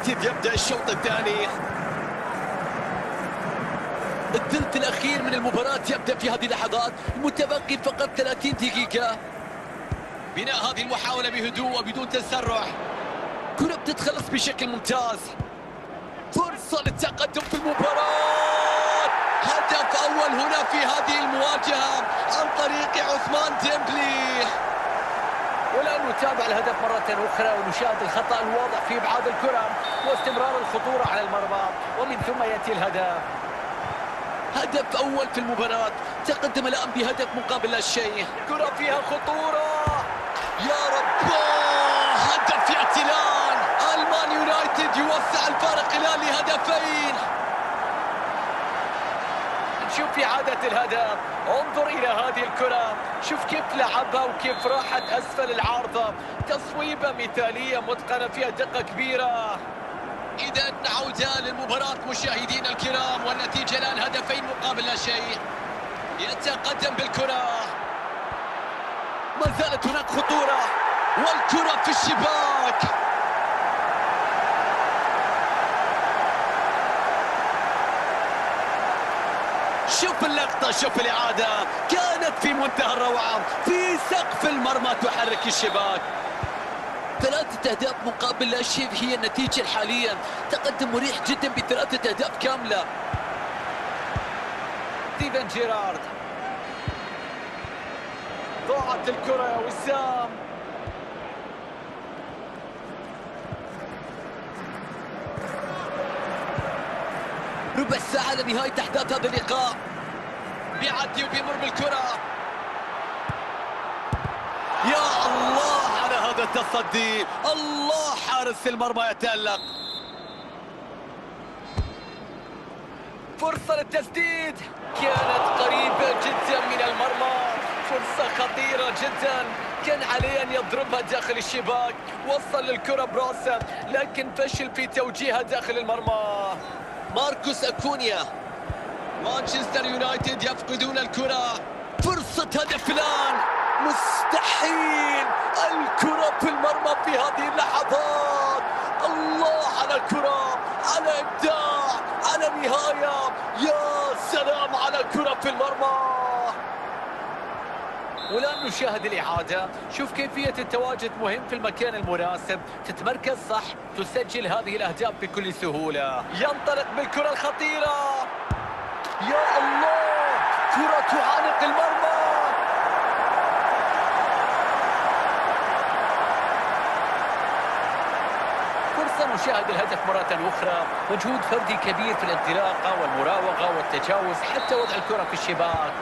يونايتد يبدأ الشوط الثاني. الثلث الأخير من المباراة يبدأ في هذه اللحظات، المتبقي فقط 30 دقيقة. بناء هذه المحاولة بهدوء وبدون تسرع، كرة بتتخلص بشكل ممتاز. فرصة للتقدم في المباراة، هدف أول هنا في هذه المواجهة عن طريق عثمان ديمبلي. والآن نتابع الهدف مرة أخرى ونشاهد الخطأ الواضح في إبعاد الكرة واستمرار الخطورة على المرمى، ومن ثم يأتي الهدف. هدف أول في المباراة، تقدم الآن بهدف مقابل لا شيء. كرة فيها خطورة، يا رب، هدف يأتي الآن. المان يونايتد يوسع الفارق إلى هدفين. نشوف إعادة الهدف. انظر إلى هذه الكرة، شوف كيف لعبها وكيف راحت أسفل العارضة. تصويبة مثالية متقنة فيها دقة كبيرة. إذا عودة للمباراة مشاهدينا الكرام، والنتيجة الآن هدفين مقابل لا شيء. يتقدم بالكرة، ما زالت هناك خطورة والكرة في الشباك. شوف اللقطة، شوف الإعادة، كانت في منتهى الروعة، في سقف المرمى تحرك الشباك. 3 أهداف مقابل لا شيء هي النتيجة الحالية. تقدم مريح جدا ب3 أهداف كاملة. ستيفن جيرارد، ضاعت الكرة يا وسام. ربع ساعة لنهاية أحداث هذا اللقاء. بيعدي وبيمر بالكرة. يا الله على هذا التصدي، الله، حارس المرمى يتألق. فرصة للتسديد، كانت قريبة جدا من المرمى، فرصة خطيرة جدا، كان عليه أن يضربها داخل الشباك. وصل للكرة براسه لكن فشل في توجيهها داخل المرمى. ماركوس أكونيا. مانشستر يونايتد يفقدون الكرة. فرصة هدف الآن، مستحيل، الكرة في المرمى في هذه اللحظات. الله على الكرة، على إبداع، على نهاية، يا سلام على الكرة في المرمى. والآن نشاهد الإعادة. شوف كيفية التواجد مهم في المكان المناسب، تتمركز صح تسجل هذه الأهداف بكل سهولة. ينطلق بالكرة الخطيرة، يا الله، كرة تعانق المرمى. فرصة نشاهد الهدف مرة أخرى. مجهود فردي كبير في الانطلاقة والمراوغة والتجاوز حتى وضع الكرة في الشباك.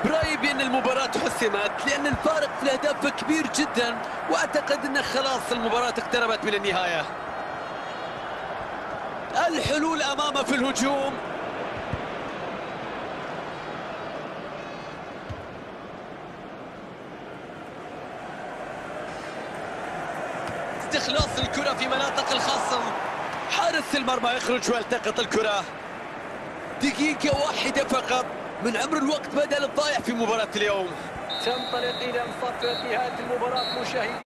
برأيي بأن المباراة حسمت لأن الفارق في الأهداف كبير جدا، وأعتقد أن خلاص المباراة اقتربت من النهاية. الحلول أمامه في الهجوم. استخلاص الكرة في مناطق الخصم. حارس المرمى يخرج ويلتقط الكرة. دقيقة واحدة فقط من عمر الوقت بدل الضايع في مباراة اليوم. تنطلق إلى صفة نهاية المباراة مشاهدينا.